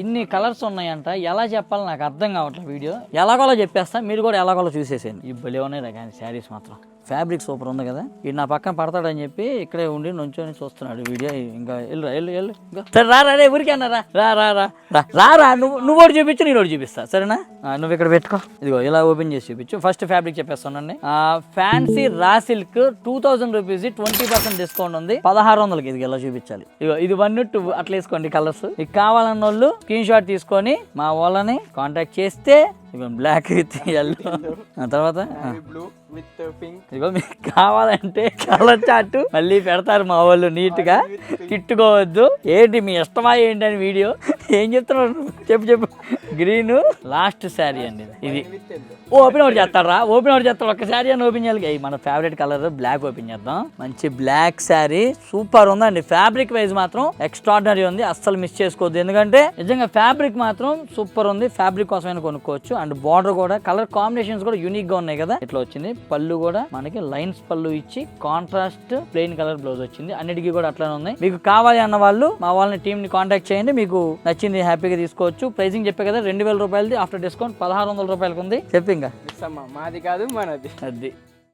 ఇన్ని కలర్స్ ఉన్నాయంట, ఎలా చెప్పాలి నాకు అర్థం కావట్లేదు. వీడియో ఎలాగోలో చెప్పేస్తా, మీరు కూడా ఎలాగోలో చూసేసేయండి. ఈ భలే ఉన్నాయి కానీ శారీస్ మాత్రం ఫ్యాబ్రిక్ సూపర్ ఉంది కదా. ఇది నా పక్కన పడతాడని చెప్పి ఇక్కడే ఉండి నుంచొని చూస్తున్నాడు వీడియో. ఇంకా వెళ్ళు సరే రా రే ఊరికే అన్నారా రా నువ్వు ఒకటి చూపించు, నేను ఒకటి చూపిస్తా సరేనా. నువ్వు ఇక్కడ పెట్టుకో, ఇదిగో ఇలా ఓపెన్ చేసి చూపించు. ఫస్ట్ ఫ్యాబ్రిక్ చెప్పేస్తానండి. Fancy raw silk 2000 rupees 20% discount ఉంది. 1600కి ఇది ఇలా చూపించాలి. ఇదిగో ఇది 1 అట్లా వేసుకోండి కలర్స్. మీకు కావాలన్న వాళ్ళు స్క్రీన్ షాట్ తీసుకొని మా వాళ్ళని కాంటాక్ట్ చేస్తే బ్లాక్ విత్ ఎల్లో తర్వాత ఇదిగో మీకు కావాలంటే కలర్ చార్ట్ మళ్ళీ పెడతారు మా వాళ్ళు నీట్ గా. తిట్టుకోవద్దు, ఏంటి మీ ఇష్టమా ఏంటి అని వీడియో ఏం చెప్తున్నారు చెప్పు. గ్రీన్ లాస్ట్ శారీ అండి ఇది. ఓపెన్ అవుట్ చేస్తారా? ఓపెన్ అవుట్ చేస్తాడు, ఒక్క శారీ అని ఓపెన్ చేయాలి. మన ఫేవరెట్ కలర్ బ్లాక్ ఓపెన్ చేద్దాం. మంచి బ్లాక్ శారీ సూపర్ ఉందండి. ఫ్యాబ్రిక్ వైజ్ మాత్రం ఎక్స్ట్రాడినరీ ఉంది, అస్సలు మిస్ చేసుకోవద్దు. ఎందుకంటే నిజంగా ఫ్యాబ్రిక్ మాత్రం సూపర్ ఉంది. ఫ్యాబ్రిక్ కోసమైనా కొనుక్కోవచ్చు. అండ్ బార్డర్ కూడా కలర్ కాంబినేషన్స్ కూడా యూనిక్ గా ఉన్నాయి కదా. ఇట్లా వచ్చింది. పళ్ళు కూడా మనకి లైన్స్ పళ్ళు ఇచ్చి కాంట్రాస్ట్ ప్లెయిన్ కలర్ బ్లౌజ్ వచ్చింది. అన్నిటికీ కూడా అట్లానే ఉన్నాయి. మీకు కావాలి అన్న వాళ్ళు మా వాళ్ళని టీమ్ ని కాంటాక్ట్ చేయండి, మీకు నచ్చింది హ్యాపీగా తీసుకోవచ్చు. ప్రైసింగ్ చెప్పే కదా 2000 రూపాయలది, ఆఫ్టర్ డిస్కౌంట్ 1600 రూపాయలకి ఉంది. చెప్పి ఇంకా మాది కాదు మనది. అది